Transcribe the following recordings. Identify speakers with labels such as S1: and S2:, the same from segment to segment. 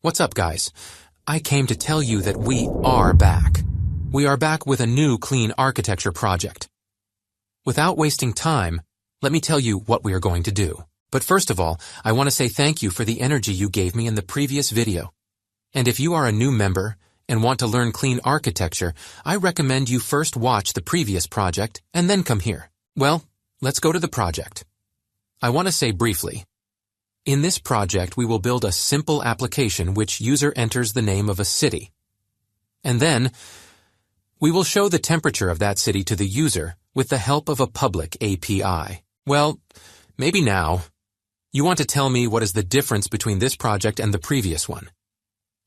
S1: What's up, guys? I came to tell you that we are back. We are back with a new clean architecture project. Without wasting time, let me tell you what we are going to do. But first of all, I want to say thank you for the energy you gave me in the previous video. And if you are a new member and want to learn clean architecture, I recommend you first watch the previous project and then come here. Well, let's go to the project. I want to say briefly, in this project, we will build a simple application which user enters the name of a city. And then, we will show the temperature of that city to the user with the help of a public API. Well, maybe now, you want to tell me what is the difference between this project and the previous one.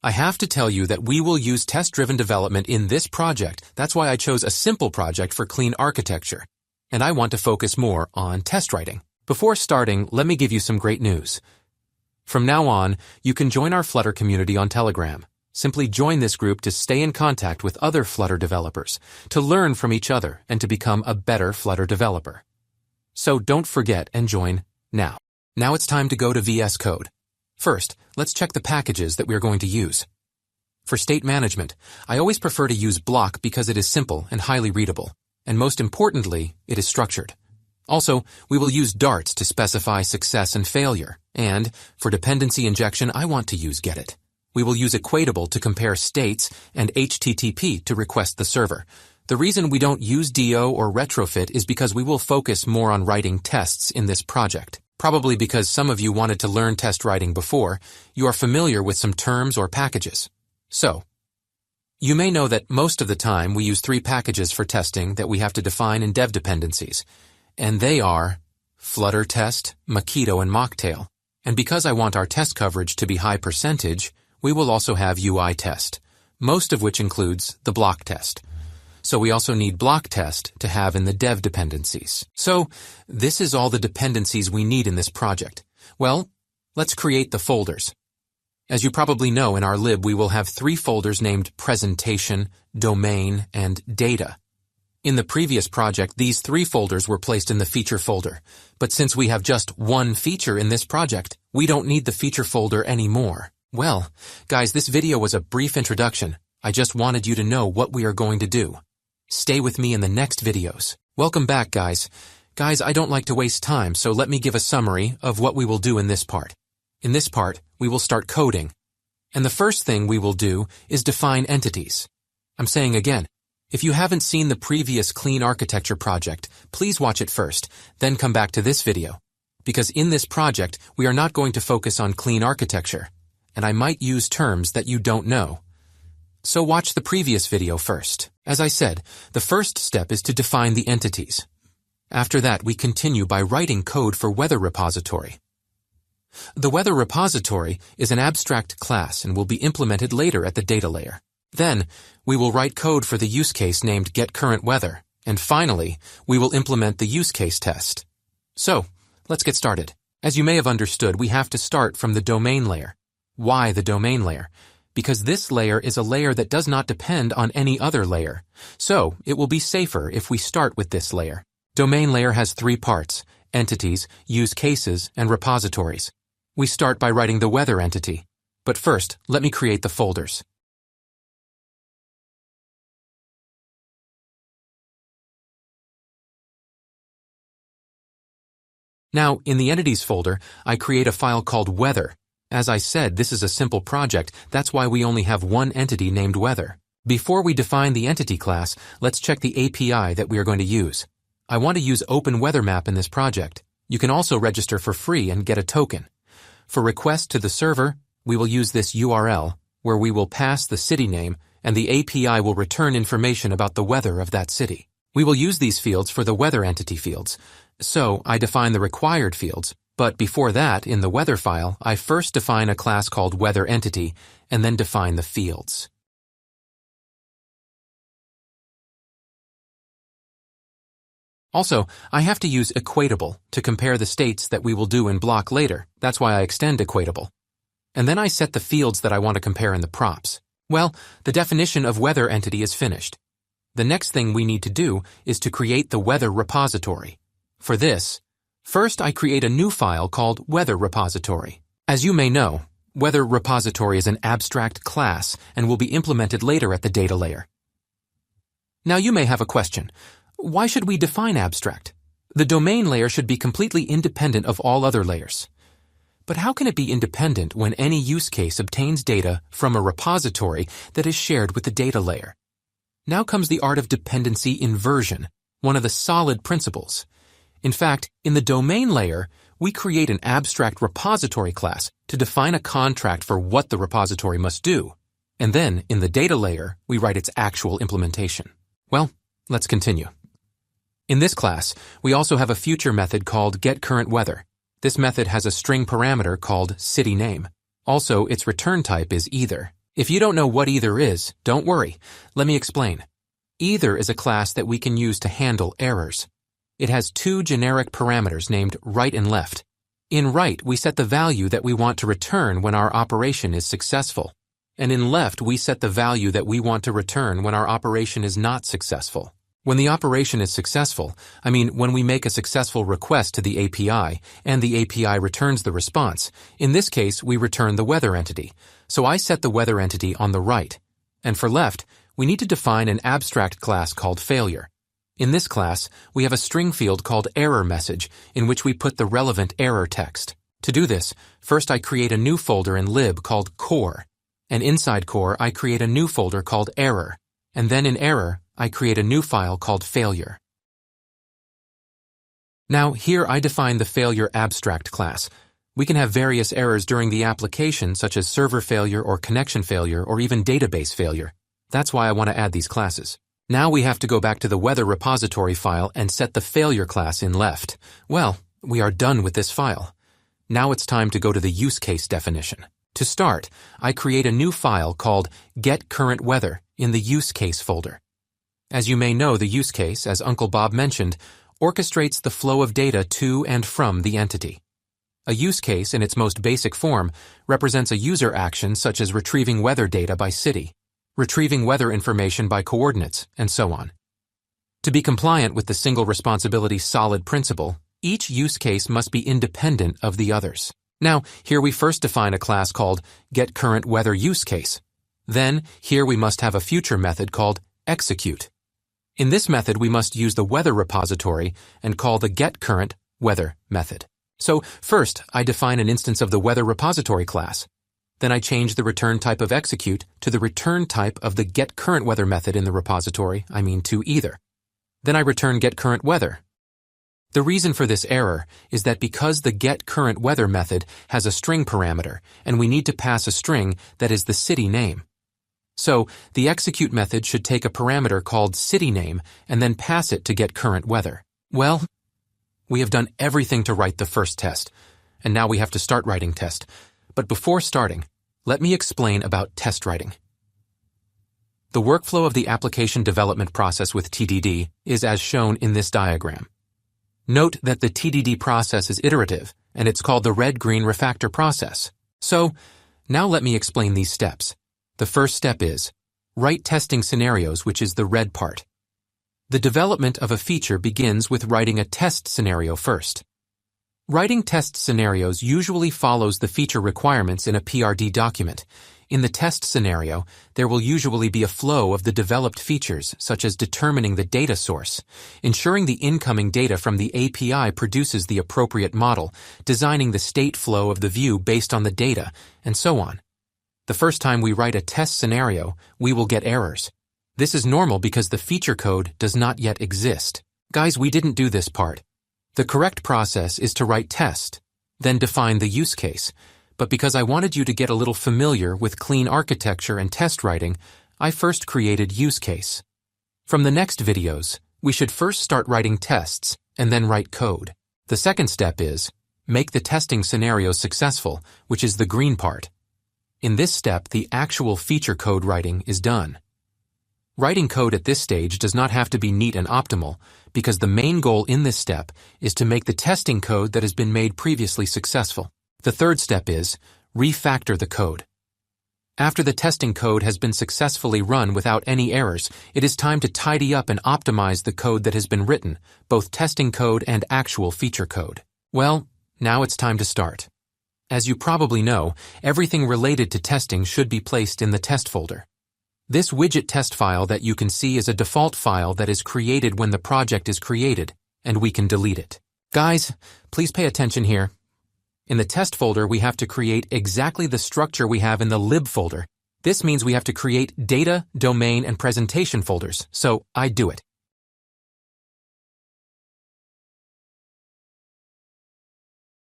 S1: I have to tell you that we will use test-driven development in this project. That's why I chose a simple project for clean architecture. And I want to focus more on test writing. Before starting, let me give you some great news. From now on, you can join our Flutter community on Telegram. Simply join this group to stay in contact with other Flutter developers, to learn from each other, and to become a better Flutter developer. So don't forget and join now. Now it's time to go to VS Code. First, let's check the packages that we are going to use. For state management, I always prefer to use Bloc because it is simple and highly readable. And most importantly, it is structured. Also, we will use darts to specify success and failure. And, for dependency injection, I want to use getIt. We will use equatable to compare states and HTTP to request the server. The reason we don't use DO or retrofit is because we will focus more on writing tests in this project. Probably because some of you wanted to learn test writing before, you are familiar with some terms or packages. So, you may know that most of the time we use 3 packages for testing that we have to define in dev dependencies. And they are Flutter Test, Mockito, and Mocktail. And because I want our test coverage to be high percentage, we will also have UI test, most of which includes the block test. So we also need block test to have in the dev dependencies. So this is all the dependencies we need in this project. Well, let's create the folders. As you probably know, in our lib we will have 3 folders named Presentation, Domain, and Data. In the previous project, these 3 folders were placed in the feature folder. But since we have just one feature in this project, we don't need the feature folder anymore. Well, guys, this video was a brief introduction. I just wanted you to know what we are going to do. Stay with me in the next videos. Welcome back, guys. Guys, I don't like to waste time, so let me give a summary of what we will do in this part. In this part, we will start coding. And the first thing we will do is define entities. I'm saying again, if you haven't seen the previous clean architecture project, please watch it first, then come back to this video. Because in this project, we are not going to focus on clean architecture, and I might use terms that you don't know. So watch the previous video first. As I said, the first step is to define the entities. After that, we continue by writing code for weather repository. The weather repository is an abstract class and will be implemented later at the data layer. Then, we will write code for the use case named getCurrentWeather, and finally, we will implement the use case test. So, let's get started. As you may have understood, we have to start from the domain layer. Why the domain layer? Because this layer is a layer that does not depend on any other layer. So, it will be safer if we start with this layer. Domain layer has 3 parts: entities, use cases, and repositories. We start by writing the weather entity. But first, let me create the folders. Now, in the Entities folder, I create a file called Weather. As I said, this is a simple project, that's why we only have one entity named Weather. Before we define the entity class, let's check the API that we are going to use. I want to use OpenWeatherMap in this project. You can also register for free and get a token. For request to the server, we will use this URL, where we will pass the city name, and the API will return information about the weather of that city. We will use these fields for the weather entity fields. So, I define the required fields, but before that, in the weather file, I first define a class called weatherEntity, and then define the fields. Also, I have to use equatable to compare the states that we will do in Bloc later. That's why I extend equatable. And then I set the fields that I want to compare in the props. Well, the definition of weather entity is finished. The next thing we need to do is to create the weather repository. For this, first I create a new file called weather repository. As you may know, Weather repository is an abstract class and will be implemented later at the data layer. Now you may have a question. Why should we define abstract? The domain layer should be completely independent of all other layers. But how can it be independent when any use case obtains data from a repository that is shared with the data layer? Now comes the art of dependency inversion, one of the solid principles. In fact, in the domain layer, we create an abstract repository class to define a contract for what the repository must do. And then, in the data layer, we write its actual implementation. Well, let's continue. In this class, we also have a future method called getCurrentWeather. This method has a string parameter called cityName. Also, its return type is either. If you don't know what either is, don't worry. Let me explain. Either is a class that we can use to handle errors. It has two generic parameters named right and left. In right, we set the value that we want to return when our operation is successful. And in left, we set the value that we want to return when our operation is not successful. When the operation is successful, I mean when we make a successful request to the API and the API returns the response, in this case we return the weather entity. So I set the weather entity on the right. And for left, we need to define an abstract class called failure. In this class, we have a string field called error message in which we put the relevant error text. To do this, first I create a new folder in lib called core. And inside core, I create a new folder called error. And then in error, I create a new file called failure. Now, here I define the failure abstract class. We can have various errors during the application, such as server failure or connection failure or even database failure. That's why I want to add these classes. Now we have to go back to the weather repository file and set the failure class in left. Well, we are done with this file. Now it's time to go to the use case definition. To start, I create a new file called getCurrentWeather in the use case folder. As you may know, the use case, as Uncle Bob mentioned, orchestrates the flow of data to and from the entity. A use case in its most basic form represents a user action such as retrieving weather data by city, retrieving weather information by coordinates, and so on. To be compliant with the single responsibility solid principle, each use case must be independent of the others. Now, here we first define a class called getCurrentWeatherUseCase. Then, here we must have a future method called execute. In this method, we must use the weather repository and call the getCurrentWeather method. So, first, I define an instance of the weather repository class. Then I change the return type of execute to the return type of the getCurrentWeather method in the repository, to either. Then I return getCurrentWeather. The reason for this error is that because the getCurrentWeather method has a string parameter, and we need to pass a string that is the city name. So, the execute method should take a parameter called cityName and then pass it to getCurrentWeather. Well, we have done everything to write the first test, and now we have to start writing test. But before starting, let me explain about test writing. The workflow of the application development process with TDD is as shown in this diagram. Note that the TDD process is iterative, and it's called the red-green refactor process. So, now let me explain these steps. The first step is, write testing scenarios, which is the red part. The development of a feature begins with writing a test scenario first. Writing test scenarios usually follows the feature requirements in a PRD document. In the test scenario, there will usually be a flow of the developed features, such as determining the data source, ensuring the incoming data from the API produces the appropriate model, designing the state flow of the view based on the data, and so on. The first time we write a test scenario, we will get errors. This is normal because the feature code does not yet exist. Guys, we didn't do this part. The correct process is to write test, then define the use case. But because I wanted you to get a little familiar with clean architecture and test writing, I first created use case. From the next videos, we should first start writing tests and then write code. The second step is, make the testing scenario successful, which is the green part. In this step, the actual feature code writing is done. Writing code at this stage does not have to be neat and optimal, because the main goal in this step is to make the testing code that has been made previously successful. The third step is, refactor the code. After the testing code has been successfully run without any errors, it is time to tidy up and optimize the code that has been written, both testing code and actual feature code. Well, now it's time to start. As you probably know, everything related to testing should be placed in the test folder. This widget test file that you can see is a default file that is created when the project is created, and we can delete it. Guys, please pay attention here. In the test folder, we have to create exactly the structure we have in the lib folder. This means we have to create data, domain, and presentation folders, so I do it.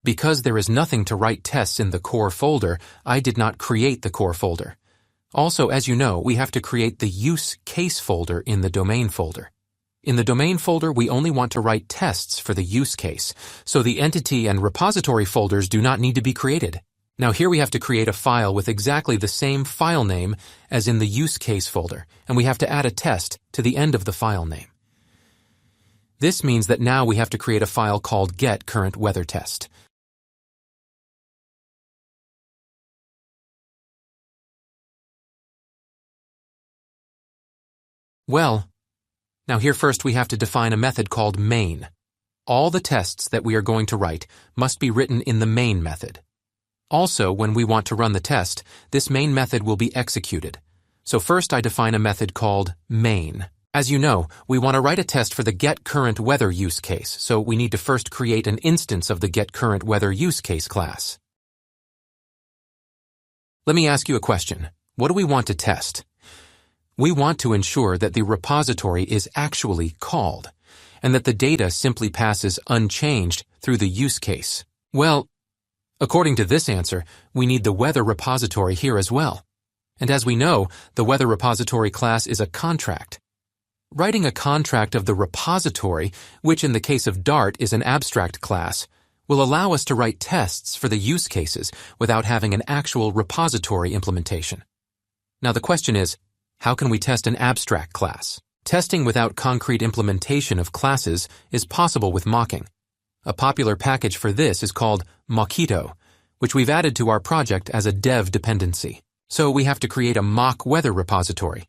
S1: Because there is nothing to write tests in the core folder, I did not create the core folder. Also, as you know, we have to create the use case folder in the domain folder. In the domain folder, we only want to write tests for the use case, so the entity and repository folders do not need to be created. Now here we have to create a file with exactly the same file name as in the use case folder, and we have to add a test to the end of the file name. This means that now we have to create a file called getCurrentWeatherTest. Well, now here first we have to define a method called main. All the tests that we are going to write must be written in the main method. Also, when we want to run the test, this main method will be executed. So first I define a method called main. As you know, we want to write a test for the getCurrentWeather use case, so we need to first create an instance of the getCurrentWeather use case class. Let me ask you a question. What do we want to test? We want to ensure that the repository is actually called, and that the data simply passes unchanged through the use case. Well, according to this answer, we need the weather repository here as well. And as we know, the weather repository class is a contract. Writing a contract of the repository, which in the case of Dart is an abstract class, will allow us to write tests for the use cases without having an actual repository implementation. Now the question is, how can we test an abstract class? Testing without concrete implementation of classes is possible with mocking. A popular package for this is called Mockito, which we've added to our project as a dev dependency. So we have to create a mock weather repository.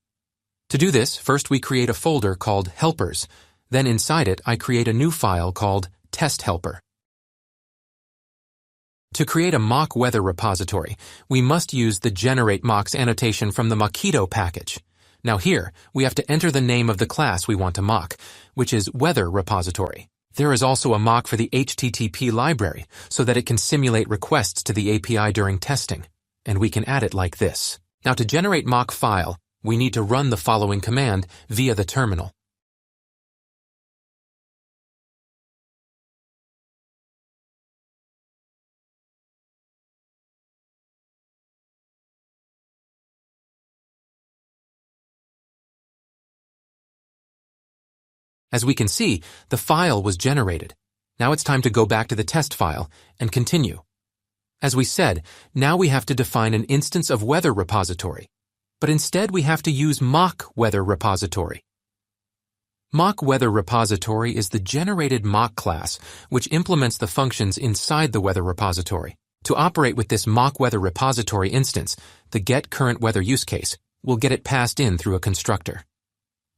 S1: To do this, first we create a folder called helpers. Then inside it, I create a new file called test helper. To create a mock weather repository, we must use the generate mocks annotation from the Mockito package. Now here, we have to enter the name of the class we want to mock, which is weather repository. There is also a mock for the HTTP library so that it can simulate requests to the API during testing, and we can add it like this. Now to generate mock file, we need to run the following command via the terminal. As we can see, the file was generated. Now it's time to go back to the test file and continue. As we said, now we have to define an instance of weather repository, but instead we have to use mock weather repository. Mock weather repository is the generated mock class which implements the functions inside the weather repository. To operate with this mock weather repository instance, the getCurrentWeather use case will get it passed in through a constructor.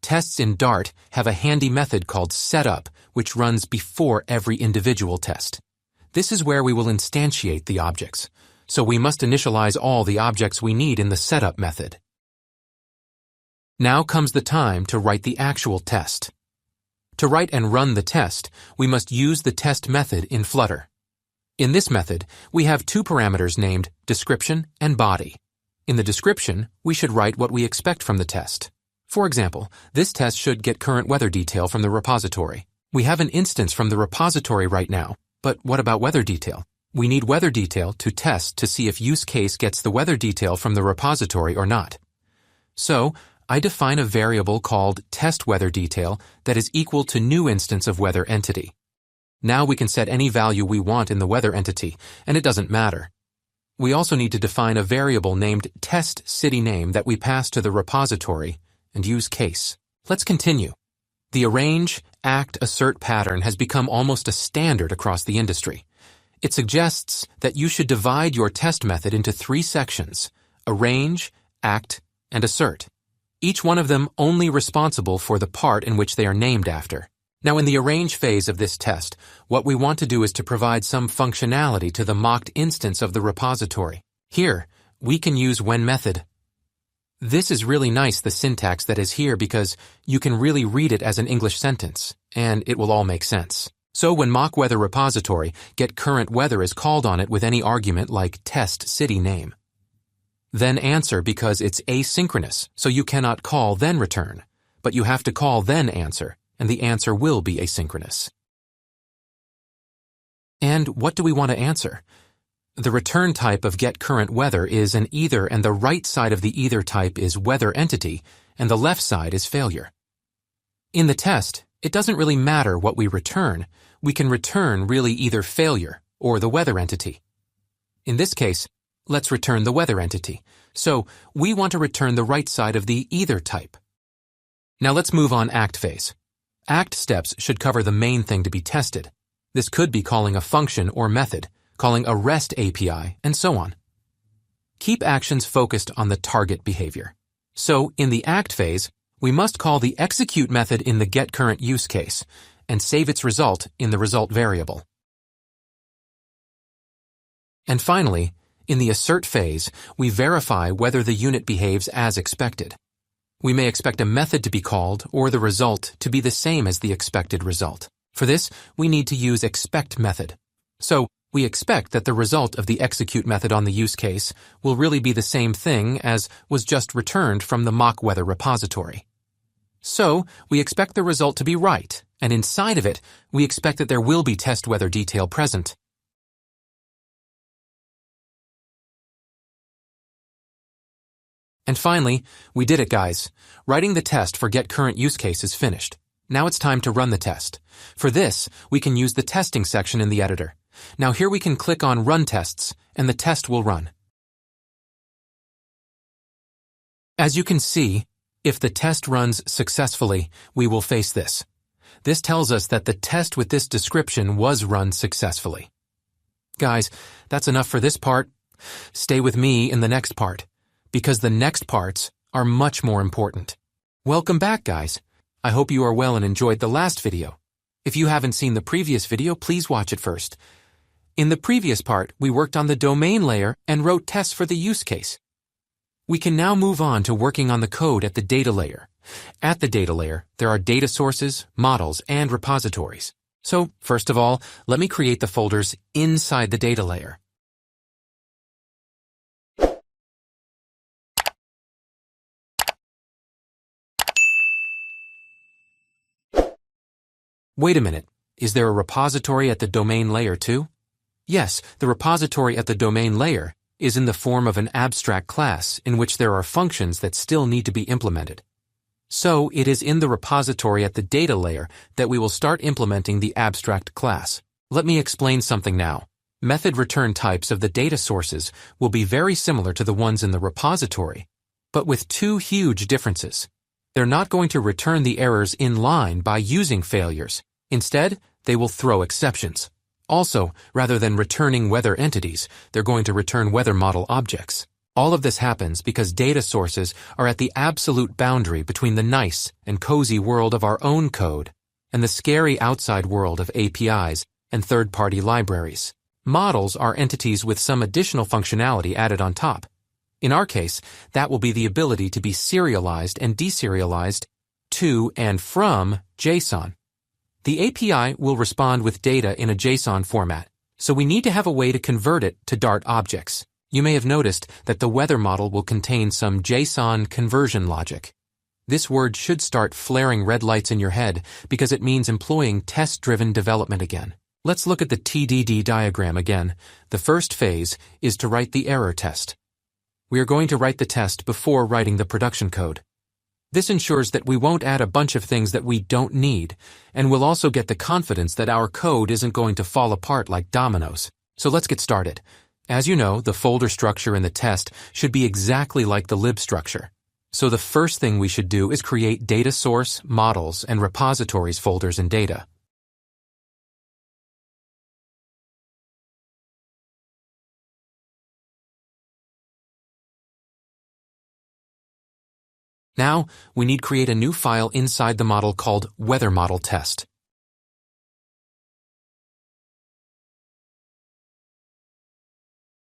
S1: Tests in Dart have a handy method called setup, which runs before every individual test. This is where we will instantiate the objects, so we must initialize all the objects we need in the setup method. Now comes the time to write the actual test. To write and run the test, we must use the test method in Flutter. In this method, we have two parameters named description and body. In the description, we should write what we expect from the test. For example, this test should get current weather detail from the repository. We have an instance from the repository right now, but what about weather detail? We need weather detail to test to see if use case gets the weather detail from the repository or not. So, I define a variable called testWeatherDetail that is equal to new instance of weather entity. Now we can set any value we want in the weather entity, and it doesn't matter. We also need to define a variable named testCityName that we pass to the repository and use case. Let's continue. The arrange, act, assert pattern has become almost a standard across the industry. It suggests that you should divide your test method into 3 sections: arrange, act, and assert. Each one of them only responsible for the part in which they are named after. Now in the arrange phase of this test, what we want to do is to provide some functionality to the mocked instance of the repository. Here, we can use when method. This is really nice, the syntax that is here, because you can really read it as an English sentence, and it will all make sense. So when mock weather repository, get current weather is called on it with any argument like test city name. Then answer because it's asynchronous, so you cannot call then return, but you have to call then answer, and the answer will be asynchronous. And what do we want to answer? The return type of get current weather is an either, and the right side of the either type is weather entity, and the left side is failure. In the test, it doesn't really matter what we return. We can return really either failure or the weather entity. In this case, let's return the weather entity. So we want to return the right side of the either type. Now let's move on act phase. Act steps should cover the main thing to be tested. This could be calling a function or method, calling a REST API, and so on. Keep actions focused on the target behavior. So in the act phase, we must call the execute method in the getCurrent use case and save its result in the result variable. And finally, in the assert phase, we verify whether the unit behaves as expected. We may expect a method to be called or the result to be the same as the expected result. For this, we need to use expect method. So we expect that the result of the execute method on the use case will really be the same thing as was just returned from the mock weather repository. So we expect the result to be right, and inside of it, we expect that there will be test weather detail present. And finally, we did it, guys. Writing the test for getCurrent use case is finished. Now it's time to run the test. For this, we can use the testing section in the editor. Now here we can click on Run Tests, and the test will run. As you can see, if the test runs successfully, we will face this. This tells us that the test with this description was run successfully. Guys, that's enough for this part. Stay with me in the next part, because the next parts are much more important. Welcome back, guys. I hope you are well and enjoyed the last video. If you haven't seen the previous video, please watch it first. In the previous part, we worked on the domain layer and wrote tests for the use case. We can now move on to working on the code at the data layer. At the data layer, there are data sources, models, and repositories. So, first of all, let me create the folders inside the data layer. Wait a minute, is there a repository at the domain layer too? Yes, the repository at the domain layer is in the form of an abstract class in which there are functions that still need to be implemented. So it is in the repository at the data layer that we will start implementing the abstract class. Let me explain something now. Method return types of the data sources will be very similar to the ones in the repository, but with two huge differences. They're not going to return the errors in line by using failures. Instead, they will throw exceptions. Also, rather than returning weather entities, they're going to return weather model objects. All of this happens because data sources are at the absolute boundary between the nice and cozy world of our own code and the scary outside world of APIs and third-party libraries. Models are entities with some additional functionality added on top. In our case, that will be the ability to be serialized and deserialized to and from JSON. The API will respond with data in a JSON format, so we need to have a way to convert it to Dart objects. You may have noticed that the weather model will contain some JSON conversion logic. This word should start flaring red lights in your head because it means employing test-driven development again. Let's look at the TDD diagram again. The first phase is to write the error test. We are going to write the test before writing the production code. This ensures that we won't add a bunch of things that we don't need, and we'll also get the confidence that our code isn't going to fall apart like dominoes. So let's get started. As you know, the folder structure in the test should be exactly like the lib structure. So the first thing we should do is create data source, models, and repositories folders in data. Now, we need to create a new file inside the model called weather model test.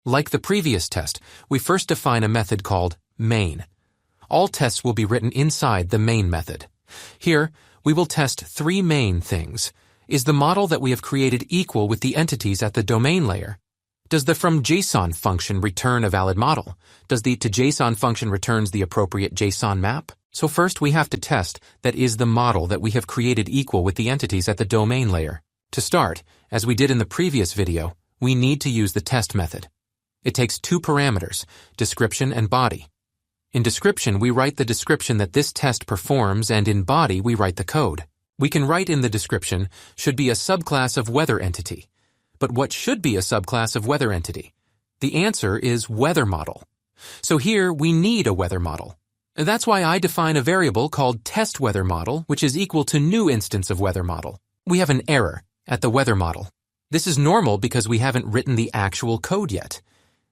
S1: Like the previous test, we first define a method called main. All tests will be written inside the main method. Here, we will test three main things. Is the model that we have created equal with the entities at the domain layer? Does the fromJSON function return a valid model? Does the toJSON function returns the appropriate JSON map? So first we have to test that is the model that we have created equal with the entities at the domain layer. To start, as we did in the previous video, we need to use the test method. It takes two parameters, description and body. In description, we write the description that this test performs, and in body, we write the code. We can write in the description, should be a subclass of weather entity. But what should be a subclass of weather entity? The answer is weather model. So here, we need a weather model. That's why I define a variable called test weather model, which is equal to new instance of weather model. We have an error at the weather model. This is normal because we haven't written the actual code yet.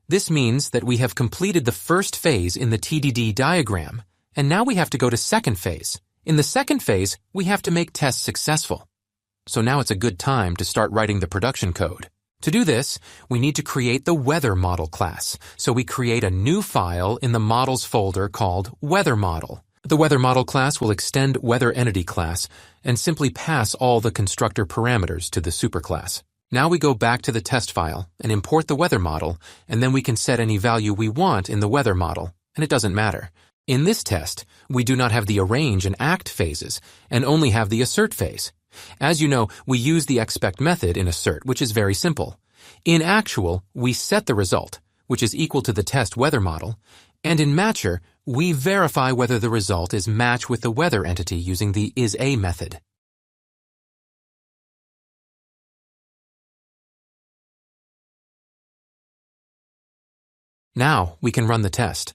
S1: This means that we have completed the first phase in the TDD diagram, and now we have to go to second phase. In the second phase, we have to make tests successful. So now it's a good time to start writing the production code. To do this, we need to create the weather model class. So we create a new file in the models folder called weather model. The weather model class will extend weather entity class and simply pass all the constructor parameters to the superclass. Now we go back to the test file and import the weather model, and then we can set any value we want in the weather model, and it doesn't matter. In this test, we do not have the arrange and act phases, and only have the assert phase. As you know, we use the expect method in assert, which is very simple. In actual, we set the result, which is equal to the test weather model, and in matcher, we verify whether the result is match with the weather entity using the isA method. Now we can run the test.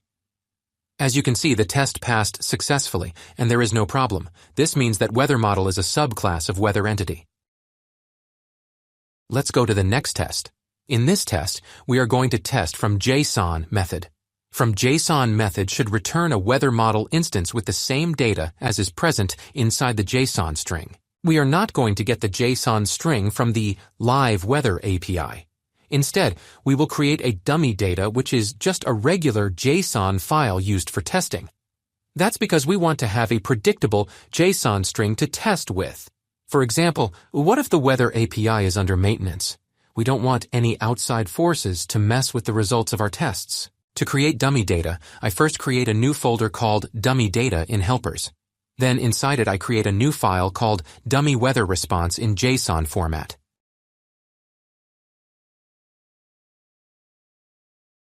S1: As you can see, the test passed successfully, and there is no problem. This means that weather model is a subclass of weather entity. Let's go to the next test. In this test, we are going to test fromJSON method. FromJSON method should return a weather model instance with the same data as is present inside the JSON string. We are not going to get the JSON string from the live weather API. Instead, we will create a dummy data which is just a regular JSON file used for testing. That's because we want to have a predictable JSON string to test with. For example, what if the weather API is under maintenance? We don't want any outside forces to mess with the results of our tests. To create dummy data, I first create a new folder called dummy data in helpers. Then inside it I create a new file called dummy weather response in JSON format.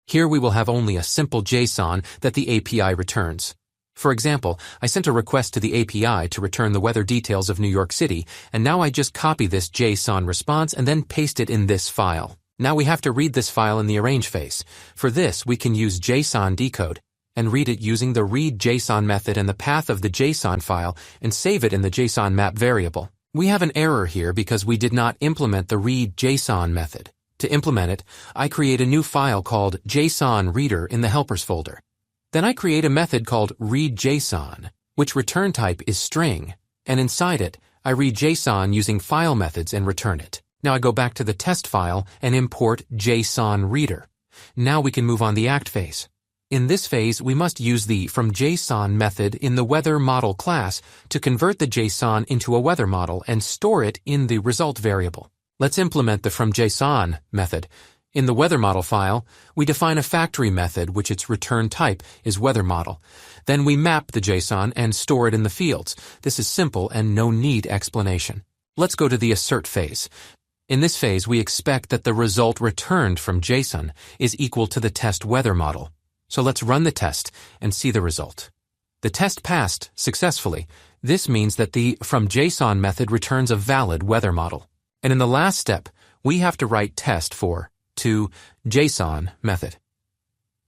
S1: Here we will have only a simple JSON that the API returns. For example, I sent a request to the API to return the weather details of New York City, and now I just copy this JSON response and then paste it in this file. Now we have to read this file in the arrange phase. For this, we can use JSON decode and read it using the read JSON method and the path of the JSON file and save it in the JSON map variable. We have an error here because we did not implement the read JSON method. To implement it, I create a new file called JSON reader in the helpers folder. Then I create a method called readJSON, which return type is string, and inside it, I read JSON using file methods and return it. Now I go back to the test file and import JSON reader. Now we can move on the act phase. In this phase, we must use the fromJSON method in the weather model class to convert the JSON into a weather model and store it in the result variable. Let's implement the fromJSON method. In the weather model file, we define a factory method which its return type is weather model. Then we map the JSON and store it in the fields. This is simple and no need explanation. Let's go to the assert phase. In this phase, we expect that the result returned from JSON is equal to the test weather model. So let's run the test and see the result. The test passed successfully. This means that the fromJSON method returns a valid weather model. And in the last step, we have to write test for toJSON method.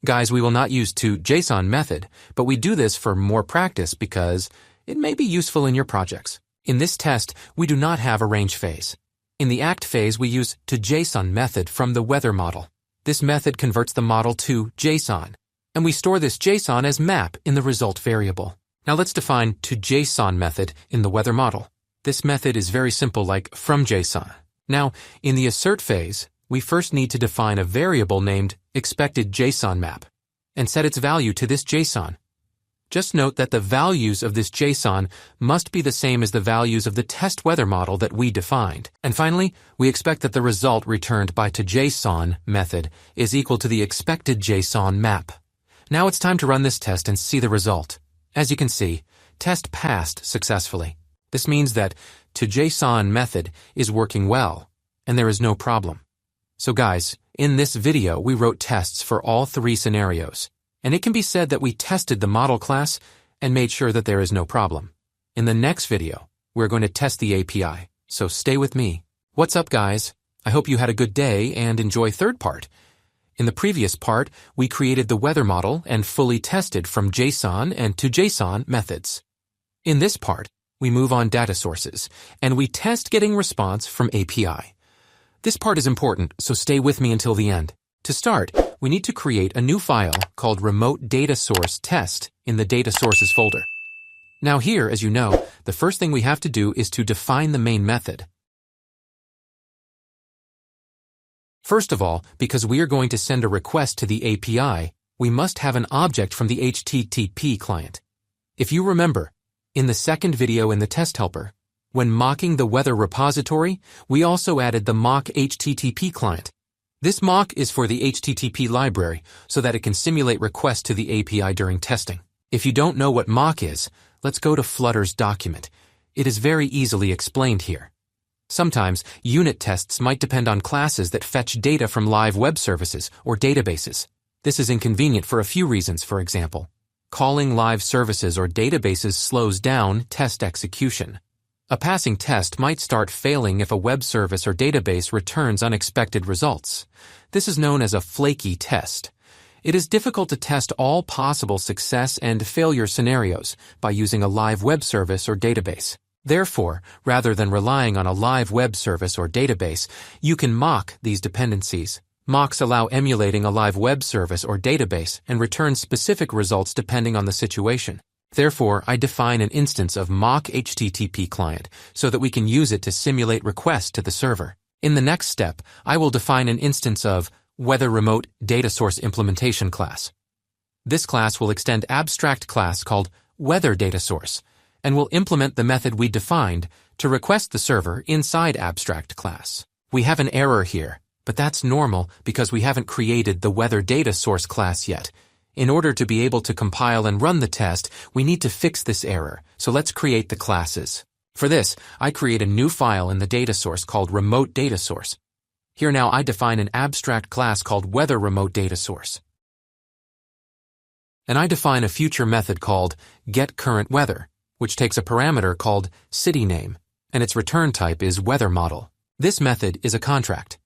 S1: Guys, we will not use toJSON method, but we do this for more practice because it may be useful in your projects. In this test, we do not have arrange phase. In the act phase, we use toJSON method from the weather model. This method converts the model to JSON, and we store this JSON as map in the result variable. Now let's define toJSON method in the weather model. This method is very simple, like fromJSON. Now, in the assert phase, we first need to define a variable named expected JSON map and set its value to this JSON. Just note that the values of this JSON must be the same as the values of the test weather model that we defined. And finally, we expect that the result returned by toJSON method is equal to the expected JSON map. Now it's time to run this test and see the result. As you can see, test passed successfully. This means that toJSON method is working well, and there is no problem. So guys, in this video we wrote tests for all three scenarios, and it can be said that we tested the model class and made sure that there is no problem. In the next video, we're going to test the API, so stay with me. What's up guys? I hope you had a good day and enjoy third part. In the previous part, we created the weather model and fully tested from JSON and toJSON methods. In this part, we move on data sources, and we test getting response from API. This part is important, so stay with me until the end. To start, we need to create a new file called remote data source test in the data sources folder. Now here, as you know, the first thing we have to do is to define the main method. First of all, because we are going to send a request to the API, we must have an object from the HTTP client. If you remember, in the second video in the test helper, when mocking the weather repository, we also added the mock HTTP client. This mock is for the HTTP library so that it can simulate requests to the API during testing. If you don't know what mock is, let's go to Flutter's document. It is very easily explained here. Sometimes, unit tests might depend on classes that fetch data from live web services or databases. This is inconvenient for a few reasons, for example. Calling live services or databases slows down test execution. A passing test might start failing if a web service or database returns unexpected results. This is known as a flaky test. It is difficult to test all possible success and failure scenarios by using a live web service or database. Therefore, rather than relying on a live web service or database, you can mock these dependencies. Mocks allow emulating a live web service or database and return specific results depending on the situation. Therefore, I define an instance of mock HTTP client so that we can use it to simulate requests to the server. In the next step, I will define an instance of weather remote data source implementation class. This class will extend abstract class called weather data source and will implement the method we defined to request the server inside abstract class. We have an error here, but that's normal because we haven't created the weather data source class yet. In order to be able to compile and run the test, we need to fix this error, so let's create the classes. For this, I create a new file in the data source called remote data source. Here now I define an abstract class called weather remote data source. And I define a future method called getCurrentWeather, which takes a parameter called cityName, and its return type is weatherModel. This method is a contract.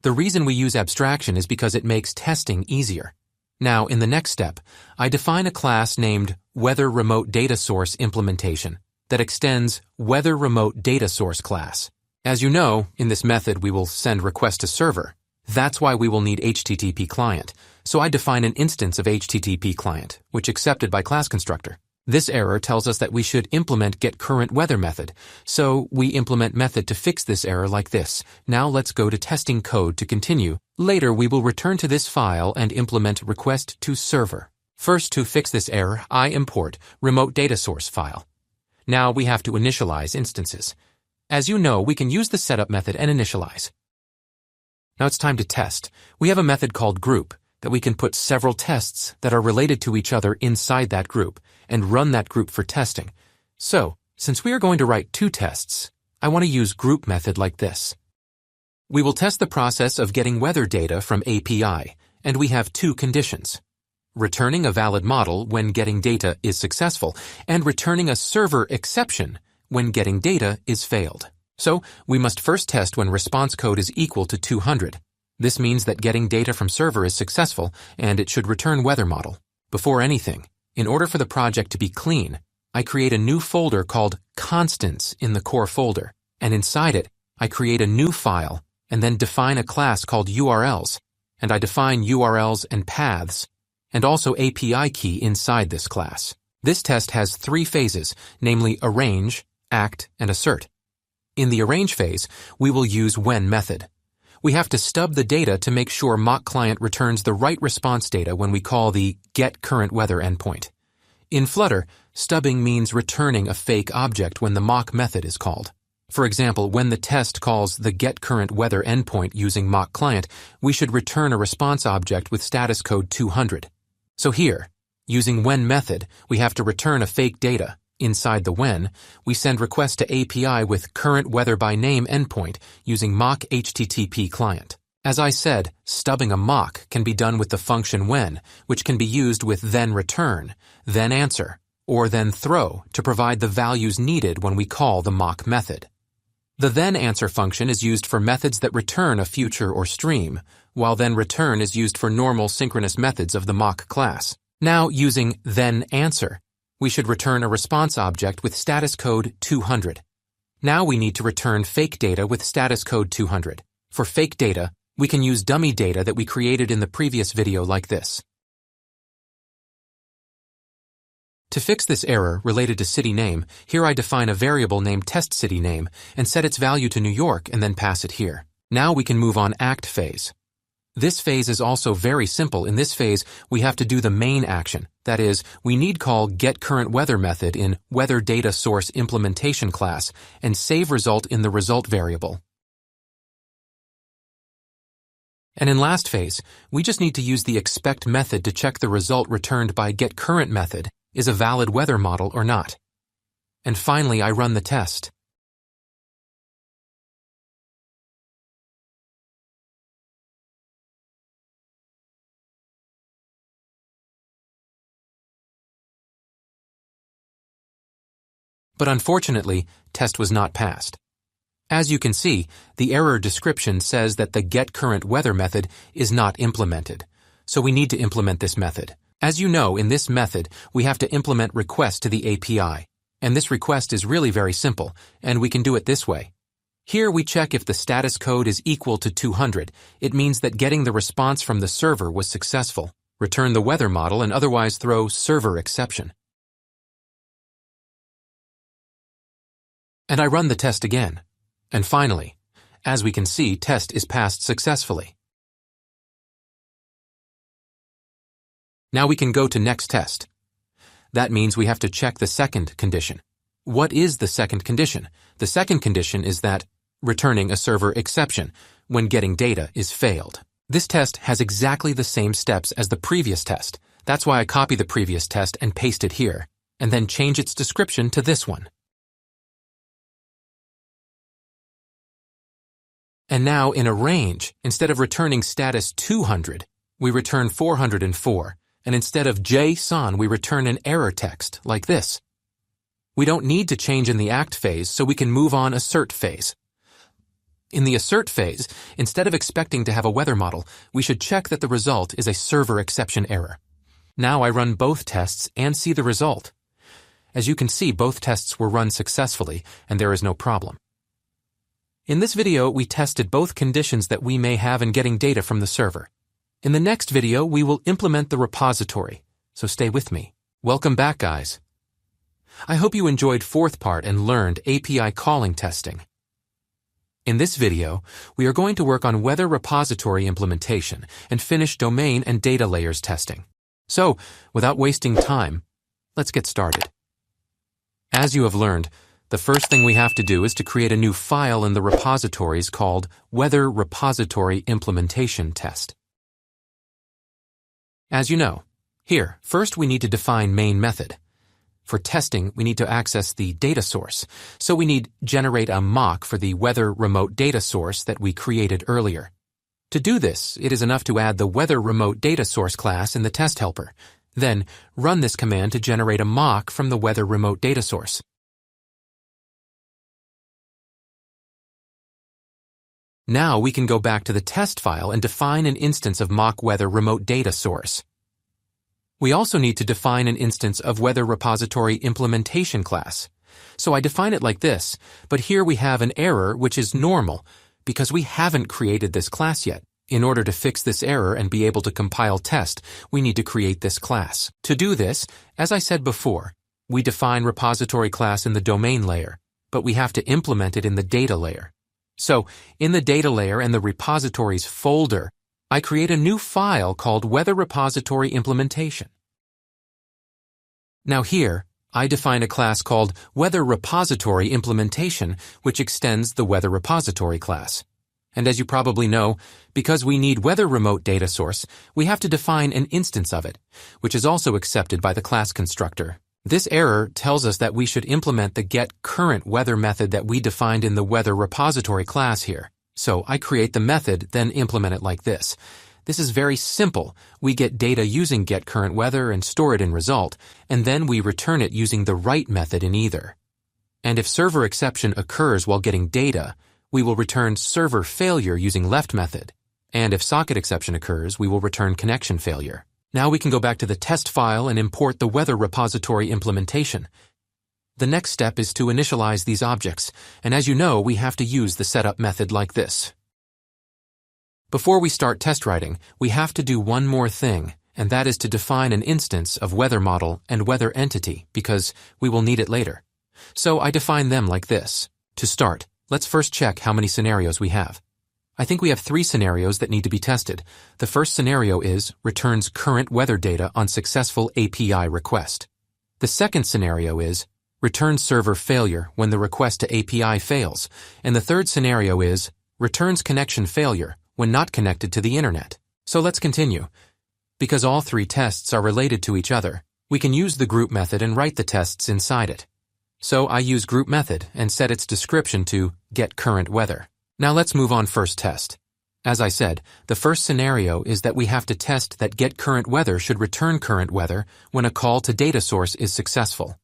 S1: The reason we use abstraction is because it makes testing easier. Now, in the next step, I define a class named Weather Remote Data Source Implementation that extends Weather Remote Data Source class. As you know, in this method we will send requests to server. That's why we will need HTTP client. So I define an instance of HTTP client, which accepted by class constructor. This error tells us that we should implement getCurrentWeather method, so we implement method to fix this error like this. Now let's go to testing code to continue. Later we will return to this file and implement request to server. First, to fix this error, I import remote data source file. Now we have to initialize instances. As you know, we can use the setup method and initialize. Now it's time to test. We have a method called group that we can put several tests that are related to each other inside that group and run that group for testing. So, since we are going to write two tests, I want to use group method like this. We will test the process of getting weather data from API, and we have two conditions: returning a valid model when getting data is successful, and returning a server exception when getting data is failed. So, we must first test when response code is equal to 200. This means that getting data from server is successful, and it should return weather model. Before anything, in order for the project to be clean, I create a new folder called constants in the core folder, and inside it, I create a new file and then define a class called URLs, and I define URLs and paths, and also API key inside this class. This test has three phases, namely arrange, act, and assert. In the arrange phase, we will use when method. We have to stub the data to make sure mock client returns the right response data when we call the getCurrentWeather endpoint. In Flutter, stubbing means returning a fake object when the mock method is called. For example, when the test calls the getCurrentWeather endpoint using mock client, we should return a response object with status code 200. So here, using when method, we have to return a fake data. Inside the when, we send request to API with currentWeatherByName endpoint using mock HTTP client. As I said, stubbing a mock can be done with the function when, which can be used with then return, then answer, or then throw to provide the values needed when we call the mock method. The then answer function is used for methods that return a future or stream, while then return is used for normal synchronous methods of the mock class. Now, using then answer, we should return a response object with status code 200. Now we need to return fake data with status code 200. For fake data, we can use dummy data that we created in the previous video like this. To fix this error related to city name, here I define a variable named testCityName and set its value to New York and then pass it here. Now we can move on act phase. This phase is also very simple. In this phase, we have to do the main action. That is, we need call getCurrentWeather method in weatherDataSource implementation class and save result in the result variable. And in last phase, we just need to use the expect method to check the result returned by getCurrent method is a valid weather model or not. And finally, I run the test. But unfortunately, test was not passed. As you can see, the error description says that the getCurrentWeather method is not implemented, so we need to implement this method. As you know, in this method, we have to implement request to the API, and this request is really very simple, and we can do it this way. Here we check if the status code is equal to 200. It means that getting the response from the server was successful. Return the weather model and otherwise throw server exception. And I run the test again. And finally, as we can see, test is passed successfully. Now we can go to next test. That means we have to check the second condition. What is the second condition? The second condition is that returning a server exception when getting data is failed. This test has exactly the same steps as the previous test. That's why I copy the previous test and paste it here, and then change its description to this one. And now in a range, instead of returning status 200, we return 404, and instead of JSON, we return an error text like this. We don't need to change in the act phase, so we can move on assert phase. In the assert phase, instead of expecting to have a weather model, we should check that the result is a server exception error. Now I run both tests and see the result. As you can see, both tests were run successfully, and there is no problem. In this video, we tested both conditions that we may have in getting data from the server. In the next video, we will implement the repository, so stay with me. Welcome back, guys. I hope you enjoyed fourth part and learned API calling testing. In this video, we are going to work on weather repository implementation and finish domain and data layers testing. So, without wasting time, let's get started. As you have learned, the first thing we have to do is to create a new file in the repositories called Weather Repository Implementation Test. As you know, here, first we need to define main method. For testing, we need to access the data source, so we need generate a mock for the weather remote data source that we created earlier. To do this, it is enough to add the weather remote data source class in the test helper. Then, run this command to generate a mock from the weather remote data source. Now we can go back to the test file and define an instance of mock weather remote data source. We also need to define an instance of weather repository implementation class. So I define it like this, but here we have an error which is normal because we haven't created this class yet. In order to fix this error and be able to compile test, we need to create this class. To do this, as I said before, we define repository class in the domain layer, but we have to implement it in the data layer. So, in the data layer and the repositories folder, I create a new file called Weather Repository Implementation. Now here, I define a class called Weather Repository Implementation, which extends the Weather Repository class. And as you probably know, because we need weather remote data source, we have to define an instance of it, which is also accepted by the class constructor. This error tells us that we should implement the getCurrentWeather method that we defined in the Weather Repository class here. So I create the method, then implement it like this. This is very simple. We get data using getCurrentWeather and store it in result, and then we return it using the write method in either. And if server exception occurs while getting data, we will return server failure using left method. And if socket exception occurs, we will return connection failure. Now we can go back to the test file and import the Weather Repository implementation. The next step is to initialize these objects, and as you know, we have to use the setup method like this. Before we start test writing, we have to do one more thing, and that is to define an instance of weather model and weather entity, because we will need it later. So I define them like this. To start, let's first check how many scenarios we have. I think we have 3 scenarios that need to be tested. The first scenario is returns current weather data on successful API request. The second scenario is returns server failure when the request to API fails. And the third scenario is returns connection failure when not connected to the internet. So let's continue. Because all 3 tests are related to each other, we can use the group method and write the tests inside it. So I use group method and set its description to getCurrentWeather. Now let's move on first test. As I said, the first scenario is that we have to test that getCurrentWeather should return current weather when a call to data source is successful.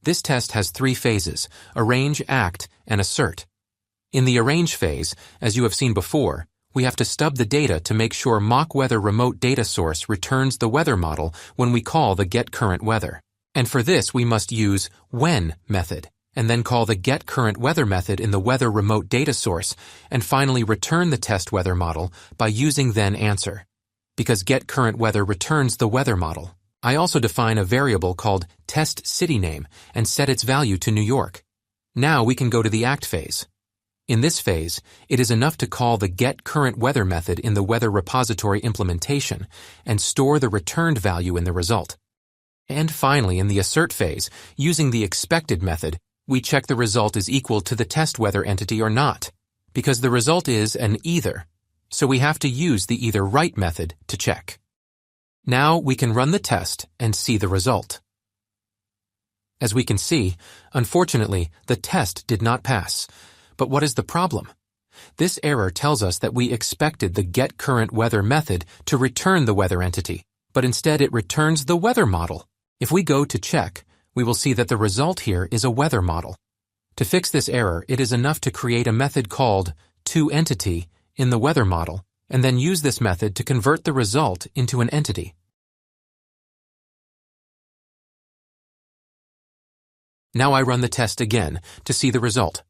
S1: This test has 3 phases: arrange, act, and assert. In the arrange phase, as you have seen before, we have to stub the data to make sure mock-weather remote data source returns the weather model when we call the getCurrentWeather. And for this, we must use when method, and then call the getCurrentWeather method in the weather remote data source, and finally return the test weather model by using then answer. Because getCurrentWeather returns the weather model, I also define a variable called testCityName and set its value to New York. Now we can go to the act phase. In this phase, it is enough to call the getCurrentWeather method in the weather repository implementation and store the returned value in the result. And finally, in the assert phase, using the expected method, we check the result is equal to the test weather entity or not, because the result is an either, so we have to use the either write method to check. Now we can run the test and see the result. As we can see, unfortunately, the test did not pass. But what is the problem? This error tells us that we expected the getCurrentWeather method to return the weather entity, but instead it returns the weather model. If we go to check, we will see that the result here is a weather model. To fix this error, it is enough to create a method called toEntity in the weather model, and then use this method to convert the result into an entity. Now I run the test again to see the result.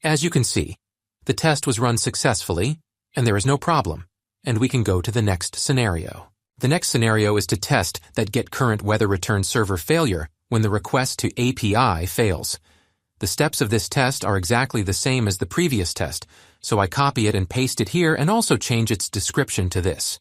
S1: As you can see, the test was run successfully, and there is no problem, and we can go to the next scenario. The next scenario is to test that getCurrentWeather returns server failure when the request to API fails. The steps of this test are exactly the same as the previous test, so I copy it and paste it here and also change its description to this.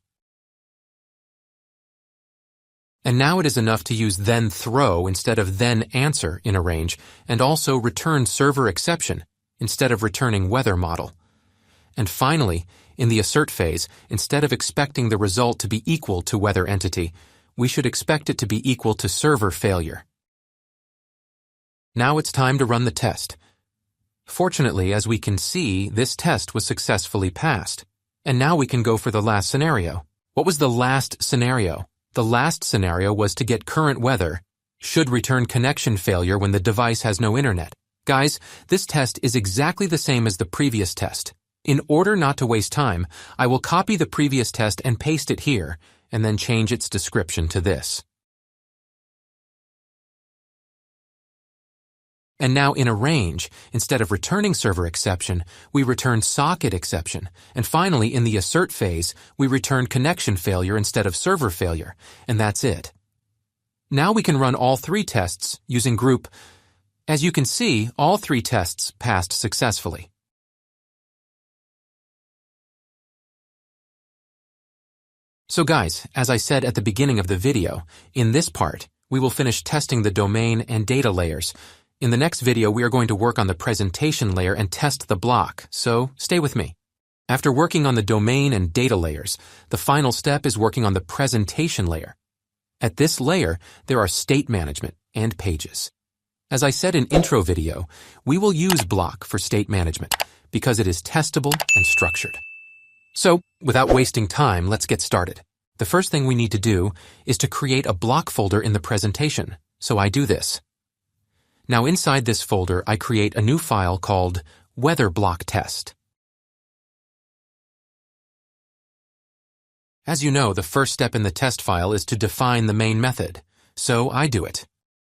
S1: And now it is enough to use then throw instead of then answer in arrange, and also return server exception instead of returning weather model. And finally, in the assert phase, instead of expecting the result to be equal to weather entity, we should expect it to be equal to server failure. Now it's time to run the test. Fortunately, as we can see, this test was successfully passed. And now we can go for the last scenario. What was the last scenario? The last scenario was to getCurrentWeather should return connection failure when the device has no internet. Guys, this test is exactly the same as the previous test. In order not to waste time, I will copy the previous test and paste it here, and then change its description to this. And now in arrange, instead of returning server exception, we return socket exception. And finally, in the assert phase, we return connection failure instead of server failure. And that's it. Now we can run all 3 tests using group. As you can see, all 3 tests passed successfully. So guys, as I said at the beginning of the video, in this part, we will finish testing the domain and data layers. In the next video, we are going to work on the presentation layer and test the block, so stay with me. After working on the domain and data layers, the final step is working on the presentation layer. At this layer, there are state management and pages. As I said in intro video, we will use Bloc for state management because it is testable and structured. So, without wasting time, let's get started. The first thing we need to do is to create a Bloc folder in the presentation, so I do this. Now inside this folder, I create a new file called weather block test. As you know, the first step in the test file is to define the main method, so I do it.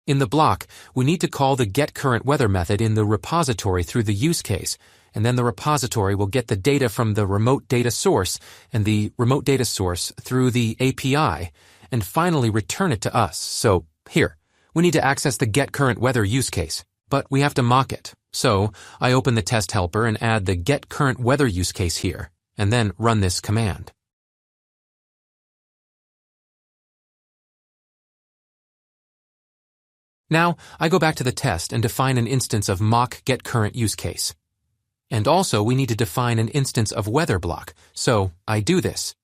S1: In the block, we need to call the getCurrentWeather method in the repository through the use case, and then the repository will get the data from the remote data source and the remote data source through the API, and finally return it to us. So here, we need to access the getCurrentWeather use case, but we have to mock it. So I open the test helper and add the getCurrentWeather use case here, and then run this command. Now, I go back to the test and define an instance of mock getCurrent use case. And also, we need to define an instance of weather block, so I do this.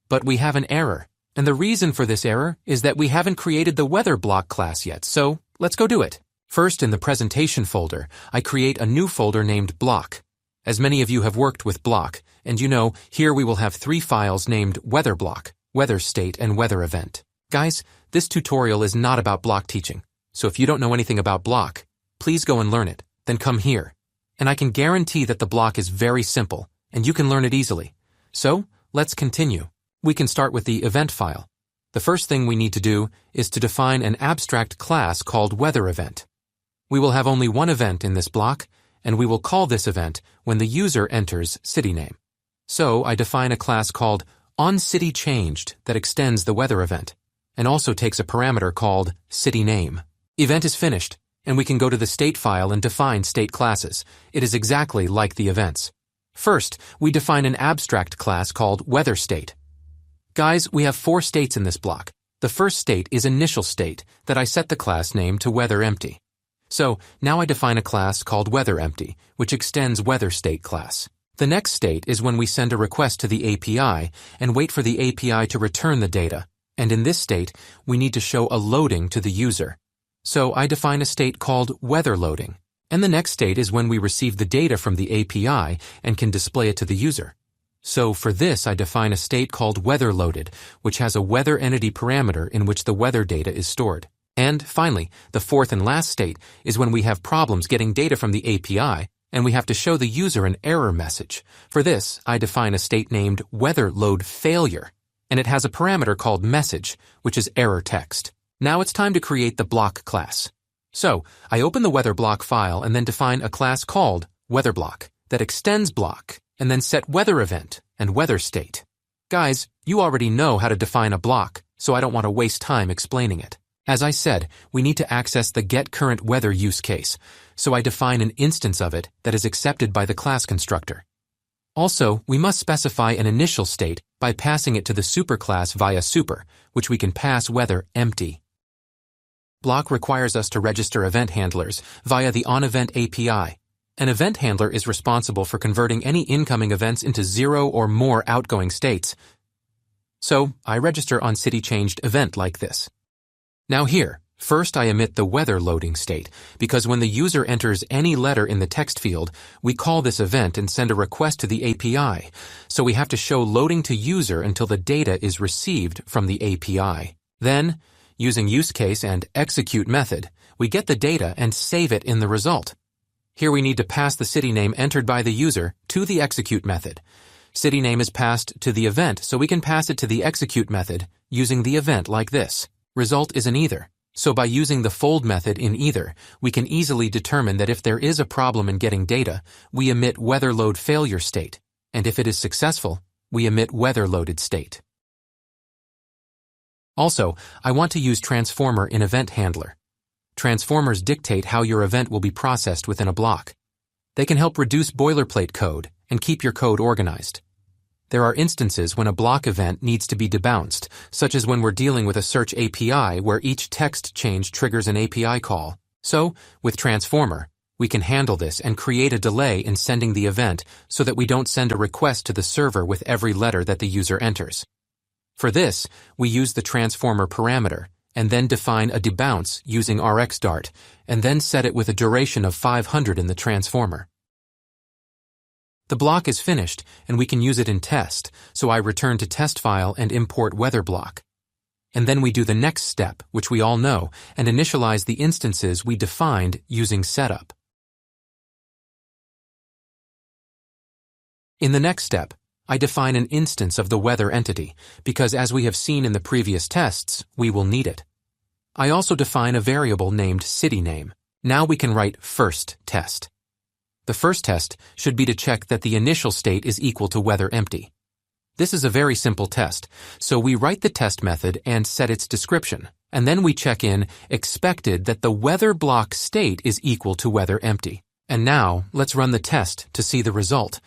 S1: But we have an error, and the reason for this error is that we haven't created the weather block class yet, so let's go do it. First, in the presentation folder, I create a new folder named Bloc. As many of you have worked with Bloc, and you know, here we will have 3 files named weather block, weather state, and weather event. Guys, this tutorial is not about block teaching, so if you don't know anything about Bloc, please go and learn it, then come here. And I can guarantee that the block is very simple, and you can learn it easily. So, let's continue. We can start with the event file. The first thing we need to do is to define an abstract class called weather event. We will have only one event in this block, and we will call this event when the user enters city name. So, I define a class called onCityChanged that extends the weather event, and also takes a parameter called cityName. Event is finished, and we can go to the state file and define state classes. It is exactly like the events. First, we define an abstract class called weatherState. Guys, we have 4 states in this block. The first state is initial state that I set the class name to weatherEmpty. So, now I define a class called weatherEmpty, which extends weatherState class. The next state is when we send a request to the API and wait for the API to return the data. And in this state, we need to show a loading to the user. So I define a state called weatherLoading. And the next state is when we receive the data from the API and can display it to the user. So for this, I define a state called weatherLoaded, which has a weather entity parameter in which the weather data is stored. And finally, the fourth and last state is when we have problems getting data from the API and we have to show the user an error message. For this, I define a state named weatherLoadFailure, and it has a parameter called message, which is error text. Now it's time to create the block class. So, I open the weather block file and then define a class called weatherBlock that extends block and then set weather event and weather state. Guys, you already know how to define a block, so I don't want to waste time explaining it. As I said, we need to access the getCurrentWeather use case, so I define an instance of it that is accepted by the class constructor. Also, we must specify an initial state by passing it to the superclass via super, which we can pass weatherEmpty. Bloc requires us to register event handlers via the onEvent API. An event handler is responsible for converting any incoming events into 0 or more outgoing states. So, I register onCityChanged event like this. Now here, first I emit the weather loading state, because when the user enters any letter in the text field, we call this event and send a request to the API, so we have to show loading to user until the data is received from the API. Then, using useCase and execute method, we get the data and save it in the result. Here we need to pass the city name entered by the user to the execute method. City name is passed to the event, so we can pass it to the execute method using the event like this. Result is an either. So by using the fold method in either, we can easily determine that if there is a problem in getting data, we emit weatherLoadFailure state, and if it is successful, we emit weatherLoaded state. Also, I want to use transformer in event handler. transformers dictate how your event will be processed within a block. They can help reduce boilerplate code and keep your code organized. There are instances when a block event needs to be debounced, such as when we're dealing with a search API where each text change triggers an API call. So, with Transformer, we can handle this and create a delay in sending the event so that we don't send a request to the server with every letter that the user enters. For this, we use the Transformer parameter and then define a debounce using RxDart and then set it with a duration of 500 in the transformer. The block is finished and we can use it in test, so I return to test file and import weather block. And then we do the next step, which we all know, and initialize the instances we defined using setup. In the next step, I define an instance of the weather entity, because as we have seen in the previous tests, we will need it. I also define a variable named cityname. Now we can write first test. The first test should be to check that the initial state is equal to weather empty. This is a very simple test, so we write the test method and set its description, and then we check in expected that the weather block state is equal to weather empty. And now, let's run the test to see the result.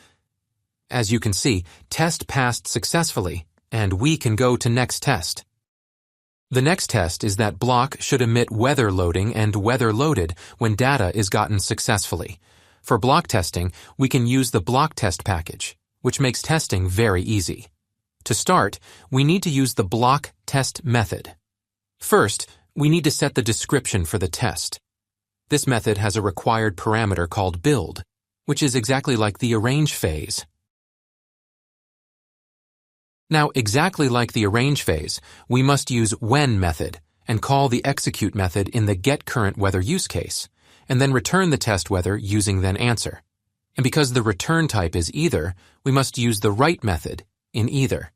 S1: As you can see, test passed successfully, and we can go to next test. The next test is that block should emit weather loading and weather loaded when data is gotten successfully. For block testing, we can use the block test package, which makes testing very easy. To start, we need to use the block test method. First, we need to set the description for the test. This method has a required parameter called build, which is exactly like the arrange phase. Now, exactly like the arrange phase, we must use when method and call the execute method in the getCurrentWeather use case, and then return the test weather using then answer. And because the return type is either, we must use the write method in either.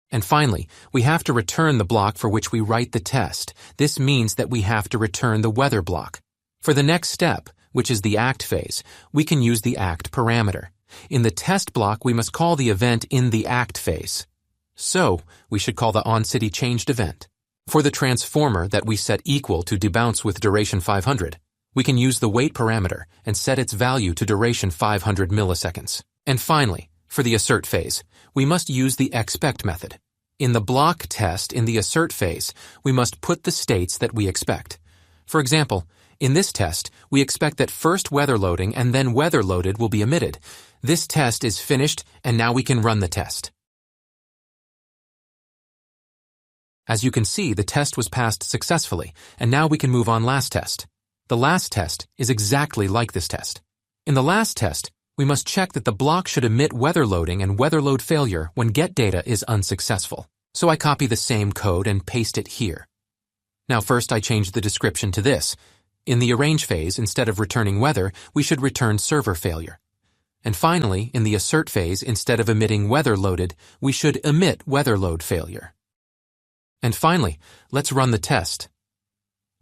S1: And finally, we have to return the block for which we write the test. This means that we have to return the weather block. For the next step, which is the act phase, we can use the act parameter. In the test block, we must call the event in the act phase. So, we should call the onCityChanged event. For the transformer that we set equal to debounce with duration 500, we can use the wait parameter and set its value to duration 500 milliseconds. And finally, for the assert phase, we must use the expect method. In the block test in the assert phase, we must put the states that we expect. For example, in this test, we expect that first weather loading and then weather loaded will be emitted. This test is finished, and now we can run the test. As you can see, the test was passed successfully, and now we can move on last test. The last test is exactly like this test. In the last test, we must check that the block should emit weather loading and weather load failure when get data is unsuccessful. So I copy the same code and paste it here. Now first I change the description to this. In the arrange phase, instead of returning weather, we should return server failure. And finally, in the assert phase, instead of emitting weather loaded, we should emit weather load failure. And finally, let's run the test.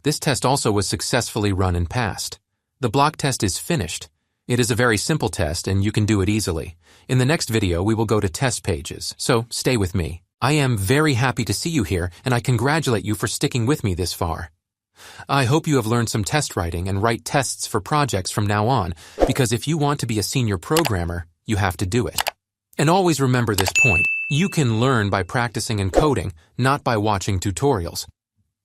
S1: This test also was successfully run and passed. The block test is finished. It is a very simple test and you can do it easily. In the next video, we will go to test pages, so stay with me. I am very happy to see you here and I congratulate you for sticking with me this far. I hope you have learned some test writing and write tests for projects from now on, because if you want to be a senior programmer, you have to do it. And always remember this point. You can learn by practicing and coding, not by watching tutorials.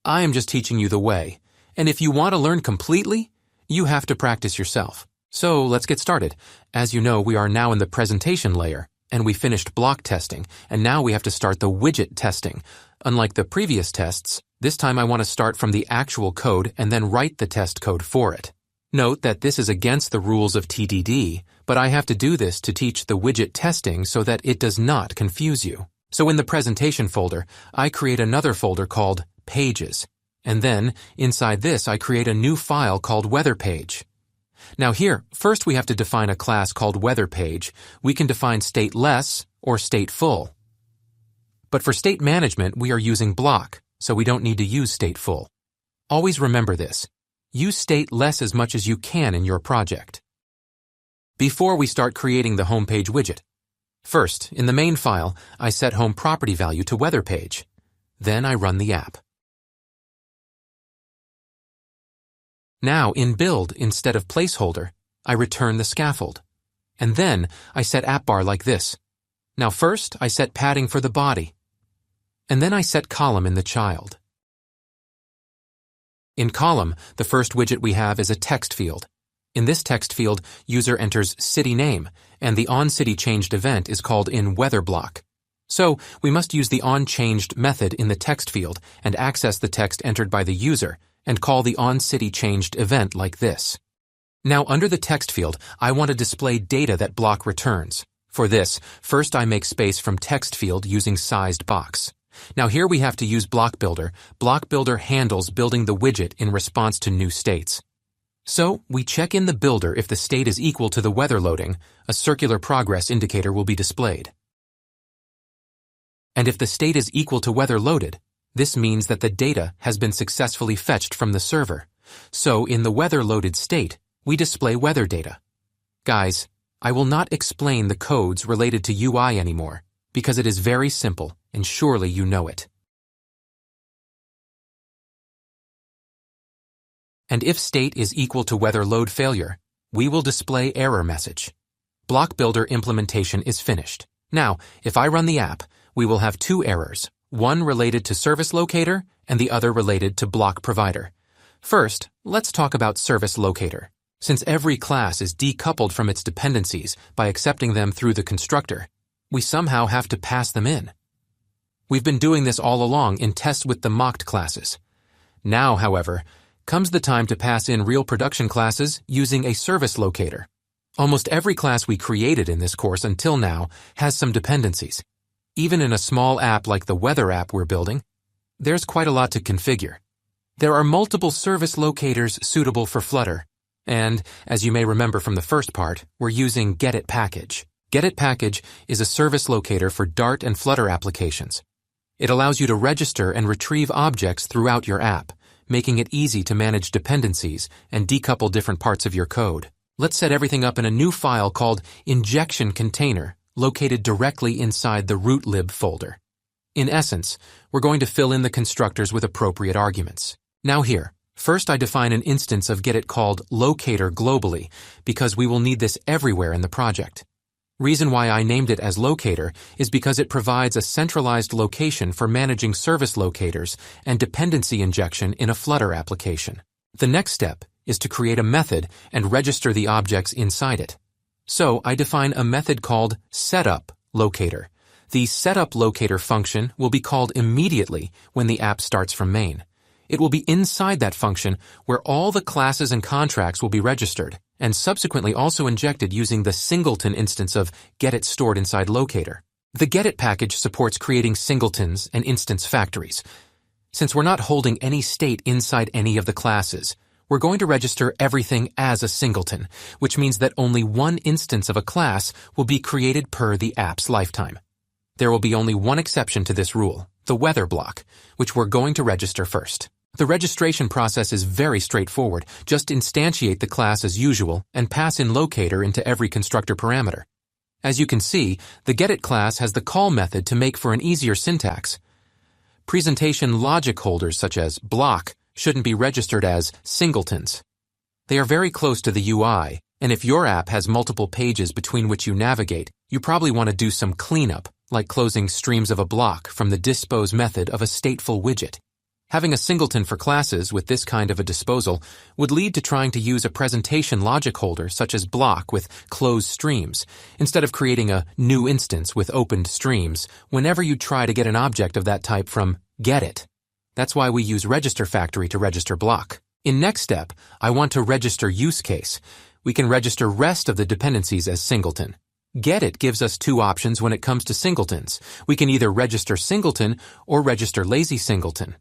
S1: I am just teaching you the way, and if you want to learn completely, you have to practice yourself. So let's get started. As you know, we are now in the presentation layer, and we finished block testing, and now we have to start the widget testing. Unlike the previous tests, this time I want to start from the actual code and then write the test code for it. Note that this is against the rules of TDD, but I have to do this to teach the widget testing so that it does not confuse you. So in the presentation folder, I create another folder called Pages, and then inside this I create a new file called Weather Page. Now here, first we have to define a class called Weather Page. We can define stateless or stateful. But for state management, we are using block, so we don't need to use stateful. Always remember this. Use stateless as much as you can in your project. Before we start creating the homepage widget, first, in the main file, I set home property value to weather page. Then I run the app. Now in build, instead of placeholder, I return the scaffold. And then I set appbar like this. Now first I set padding for the body. And then I set column in the child. In column, the first widget we have is a text field. In this text field, user enters city name, and the onCityChanged event is called in weather block. So we must use the onChanged method in the text field and access the text entered by the user and call the onCityChanged event like this. Now under the text field, I want to display data that block returns. For this, first I make space from text field using sized box. Now here we have to use Block Builder. Block Builder handles building the widget in response to new states. So we check in the builder if the state is equal to the weather loading, a circular progress indicator will be displayed. And if the state is equal to weather loaded, this means that the data has been successfully fetched from the server. So in the weather loaded state, we display weather data. Guys, I will not explain the codes related to UI anymore, because it is very simple, and surely you know it. And if state is equal to weather load failure, we will display error message. Block Builder implementation is finished. Now, if I run the app, we will have two errors, one related to service locator and the other related to block provider. First, let's talk about service locator. Since every class is decoupled from its dependencies by accepting them through the constructor, we somehow have to pass them in. We've been doing this all along in tests with the mocked classes. Now, however, comes the time to pass in real production classes using a service locator. Almost every class we created in this course until now has some dependencies. Even in a small app like the weather app we're building, there's quite a lot to configure. There are multiple service locators suitable for Flutter, and, as you may remember from the first part, we're using Get-It package. Get-It package is a service locator for Dart and Flutter applications. It allows you to register and retrieve objects throughout your app, making it easy to manage dependencies and decouple different parts of your code. Let's set everything up in a new file called injection container, located directly inside the rootlib folder. In essence, we're going to fill in the constructors with appropriate arguments. Now here, first I define an instance of Get-It called locator globally, because we will need this everywhere in the project. Reason why I named it as locator is because it provides a centralized location for managing service locators and dependency injection in a Flutter application. The next step is to create a method and register the objects inside it. So I define a method called setupLocator. The setupLocator function will be called immediately when the app starts from main. It will be inside that function where all the classes and contracts will be registered, and subsequently also injected using the singleton instance of Get-It stored inside locator. The Get-It package supports creating singletons and instance factories. Since we're not holding any state inside any of the classes, we're going to register everything as a singleton, which means that only one instance of a class will be created per the app's lifetime. There will be only one exception to this rule, the weather block, which we're going to register first. The registration process is very straightforward. Just instantiate the class as usual and pass in locator into every constructor parameter. As you can see, the Get-It class has the call method to make for an easier syntax. Presentation logic holders such as block shouldn't be registered as singletons. They are very close to the UI, and if your app has multiple pages between which you navigate, you probably want to do some cleanup, like closing streams of a block from the dispose method of a stateful widget. Having a singleton for classes with this kind of a disposal would lead to trying to use a presentation logic holder such as block with closed streams, instead of creating a new instance with opened streams whenever you try to get an object of that type from Get-It. That's why we use register factory to register block. In next step, I want to register use case. We can register rest of the dependencies as singleton. Get-It gives us two options when it comes to singletons. We can either register singleton or register lazy singleton.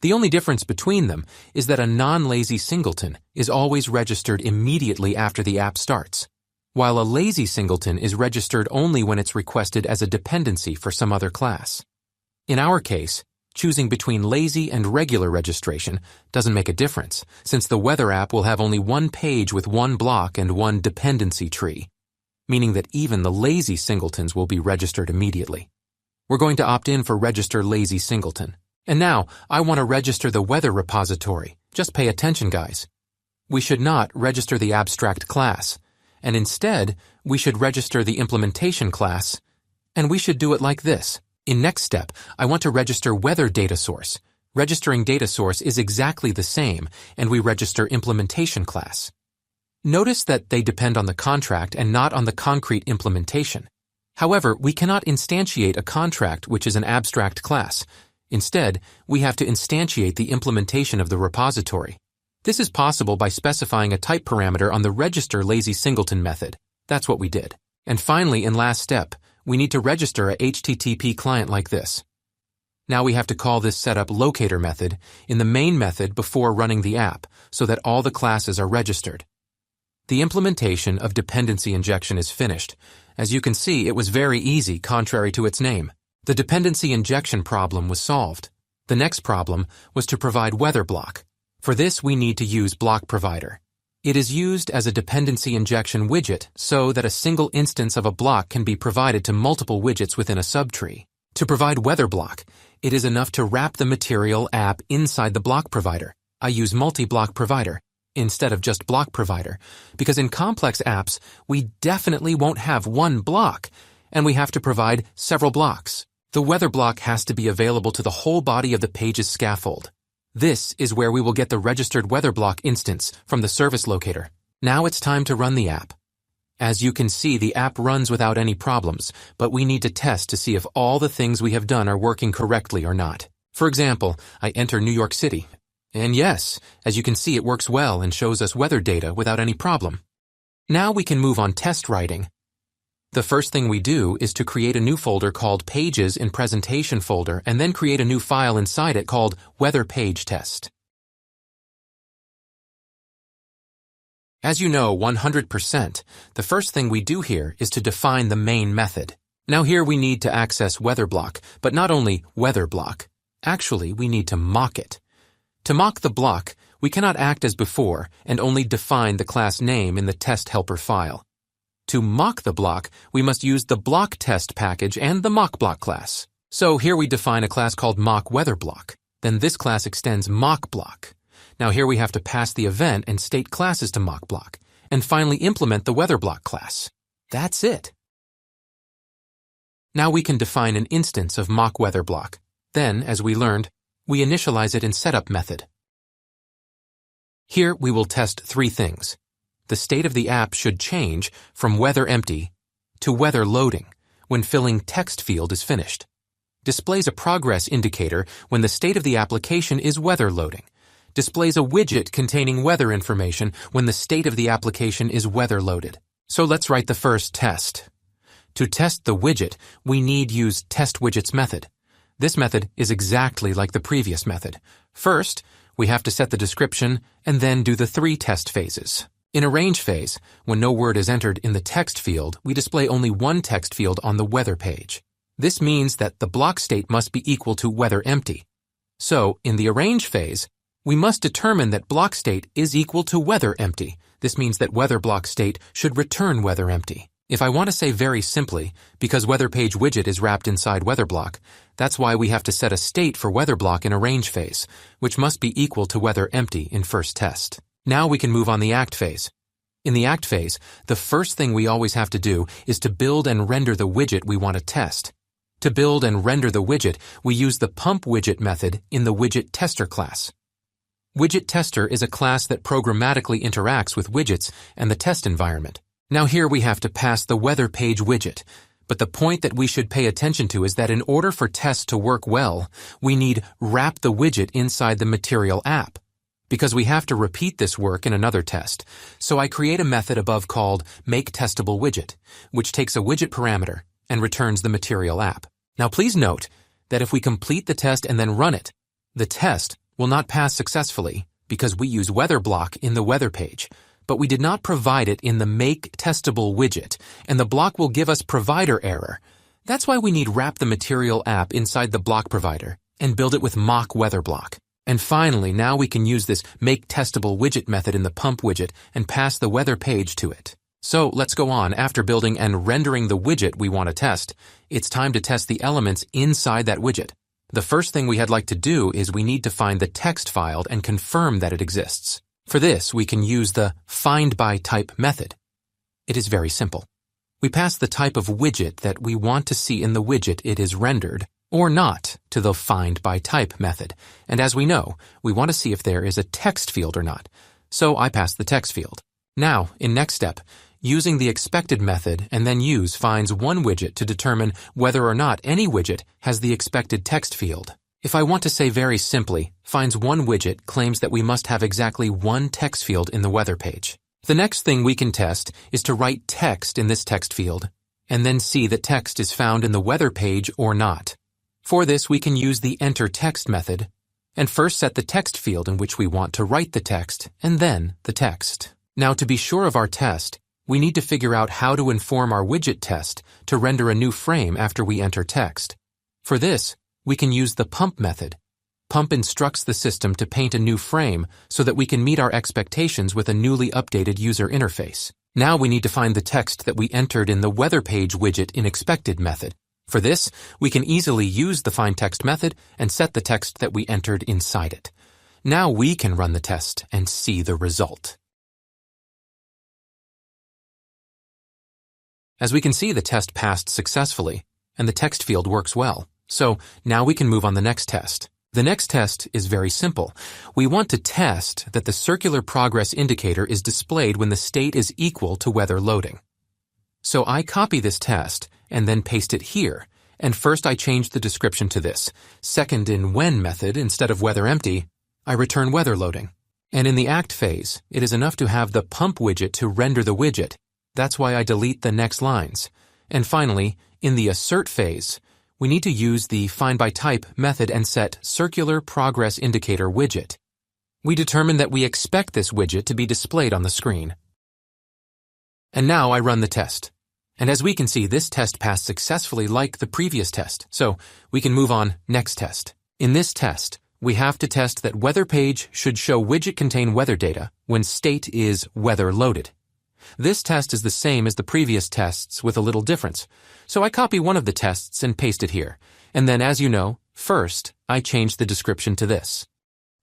S1: The only difference between them is that a non-lazy singleton is always registered immediately after the app starts, while a lazy singleton is registered only when it's requested as a dependency for some other class. In our case, choosing between lazy and regular registration doesn't make a difference, since the weather app will have only one page with one block and one dependency tree, meaning that even the lazy singletons will be registered immediately. We're going to opt in for register lazy singleton. And now, I want to register the weather repository. Just pay attention, guys. we should not register the abstract class, and instead, we should register the implementation class, and we should do it like this. In next step, I want to register weather data source. Registering data source is exactly the same, and we register implementation class. Notice that they depend on the contract and not on the concrete implementation. However, we cannot instantiate a contract which is an abstract class. Instead, we have to instantiate the implementation of the repository. This is possible by specifying a type parameter on the register lazy singleton method. That's what we did. And finally, in last step, we need to register a HTTP client like this. Now we have to call this setup locator method in the main method before running the app so that all the classes are registered. The implementation of dependency injection is finished. As you can see, it was very easy, contrary to its name. The dependency injection problem was solved. The next problem was to provide weather block. For this, we need to use block provider. It is used as a dependency injection widget so that a single instance of a block can be provided to multiple widgets within a subtree. To provide weather block, it is enough to wrap the material app inside the block provider. I use multi-block provider instead of just block provider, because in complex apps, we definitely won't have one block, and we have to provide several blocks. The weather block has to be available to the whole body of the page's scaffold. This is where we will get the registered weather block instance from the service locator. Now it's time to run the app. As you can see, the app runs without any problems, but we need to test to see if all the things we have done are working correctly or not. For example, I enter New York City. And yes, as you can see, it works well and shows us weather data without any problem. Now we can move on test writing. The first thing we do is to create a new folder called Pages in Presentation folder and then create a new file inside it called Weather Page Test. As you know 100%, the first thing we do here is to define the main method. Now here we need to access weather block, but not only weather block. Actually, we need to mock it. To mock the block, we cannot act as before and only define the class name in the test helper file. To mock the block, we must use the block test package and the mock block class. So here we define a class called mock weather block. Then this class extends mock block. Now here we have to pass the event and state classes to mock block, and finally implement the weather block class. That's it. Now we can define an instance of mock weather block. Then, as we learned, we initialize it in setup method. Here we will test three things. The state of the app should change from weather empty to weather loading when filling text field is finished. Displays a progress indicator when the state of the application is weather loading. Displays a widget containing weather information when the state of the application is weather loaded. So let's write the first test. To test the widget, we need use testWidgets method. This method is exactly like the previous method. First, we have to set the description and then do the three test phases. In a range phase, when no word is entered in the text field, we display only one text field on the weather page. This means that the block state must be equal to weather empty. So, in the arrange phase, we must determine that block state is equal to weather empty. This means that weather block state should return weather empty. If I want to say very simply, because weather page widget is wrapped inside weather block, that's why we have to set a state for weather block in arrange phase, which must be equal to weather empty in first test. Now we can move on the act phase. In the act phase, the first thing we always have to do is to build and render the widget we want to test. To build and render the widget, we use the pump widget method in the widget tester class. Widget tester is a class that programmatically interacts with widgets and the test environment. Now here we have to pass the weather page widget, but the point that we should pay attention to is that in order for tests to work well, we need wrap the widget inside the material app, because we have to repeat this work in another test. So I create a method above called makeTestableWidget, which takes a widget parameter and returns the material app. Now please note that if we complete the test and then run it, the test will not pass successfully because we use weather block in the weather page, but we did not provide it in the makeTestableWidget, and the block will give us provider error. That's why we need wrap the material app inside the block provider and build it with mock weather block. And finally, now we can use this makeTestableWidget method in the pump widget and pass the weather page to it. So let's go on. After building and rendering the widget we want to test, it's time to test the elements inside that widget. The first thing we had like to do is we need to find the text file and confirm that it exists. For this, we can use the findByType method. It is very simple. We pass the type of widget that we want to see in the widget it is rendered, or not, to the findByType method. And as we know, we want to see if there is a text field or not. So I pass the text field. Now, in next step, using the expected method and then use finds one widget to determine whether or not any widget has the expected text field. If I want to say very simply, finds one widget claims that we must have exactly one text field in the weather page. The next thing we can test is to write text in this text field, and then see that text is found in the weather page or not. For this, we can use the enterText method, and first set the text field in which we want to write the text, and then the text. Now, to be sure of our test, we need to figure out how to inform our widget test to render a new frame after we enter text. For this, we can use the pump method. Pump instructs the system to paint a new frame so that we can meet our expectations with a newly updated user interface. Now we need to find the text that we entered in the weather page widget in expected method. For this, we can easily use the findText method and set the text that we entered inside it. Now we can run the test and see the result. As we can see, the test passed successfully, and the text field works well. So now we can move on the next test. The next test is very simple. We want to test that the circular progress indicator is displayed when the state is equal to weather loading. So I copy this test and then paste it here. And first I change the description to this. Second, in when method, instead of weather empty, I return weather loading. And in the act phase, it is enough to have the pump widget to render the widget. That's why I delete the next lines. And finally, in the assert phase, we need to use the findByType method and set circular progress indicator widget. We determine that we expect this widget to be displayed on the screen. And now I run the test. And as we can see, this test passed successfully like the previous test. So we can move on next test. In this test, we have to test that weather page should show widget contain weather data when state is weather loaded. This test is the same as the previous tests with a little difference. So I copy one of the tests and paste it here. And then, as you know, first, I change the description to this.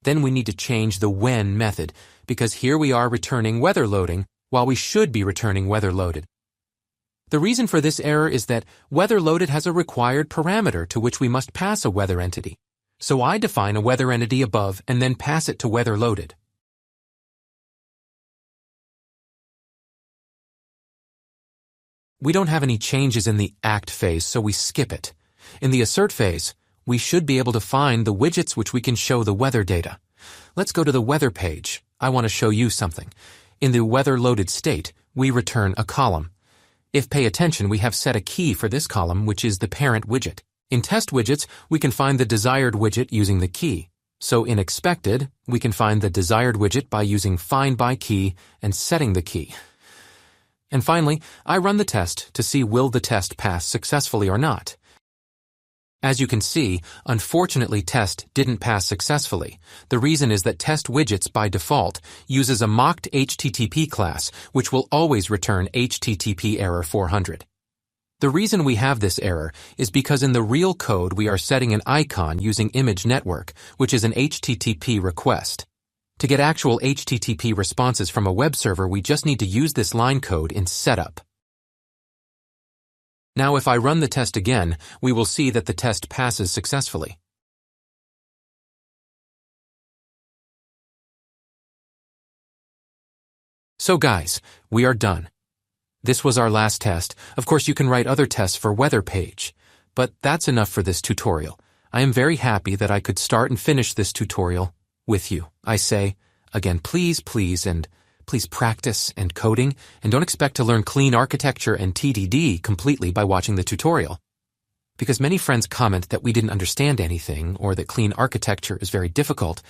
S1: Then we need to change the when method, because here we are returning weather loading while we should be returning weather loaded. The reason for this error is that weather loaded has a required parameter to which we must pass a weather entity. So I define a weather entity above and then pass it to weather loaded. We don't have any changes in the act phase, so we skip it. In the assert phase, we should be able to find the widgets which we can show the weather data. Let's go to the weather page. I want to show you something. In the weather loaded state, we return a column. If pay attention, we have set a key for this column, which is the parent widget. In test widgets, we can find the desired widget using the key. So in expected, we can find the desired widget by using findByKey and setting the key. And finally, I run the test to see will the test pass successfully or not. As you can see, unfortunately test didn't pass successfully. The reason is that test widgets by default uses a mocked HTTP class, which will always return HTTP error 400. The reason we have this error is because in the real code we are setting an icon using image network, which is an HTTP request. To get actual HTTP responses from a web server, we just need to use this line code in setup. Now if I run the test again, we will see that the test passes successfully. So guys, we are done. This was our last test. Of course, you can write other tests for weather page, but that's enough for this tutorial. I am very happy that I could start and finish this tutorial with you. I say, again, please practice and coding, and don't expect to learn clean architecture and TDD completely by watching the tutorial. Because many friends comment that we didn't understand anything or that clean architecture is very difficult.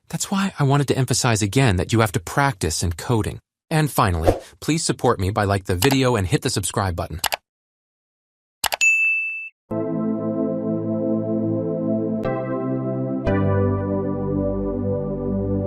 S1: That's why I wanted to emphasize again that you have to practice and coding. And finally, please support me by like the video and hit the subscribe button.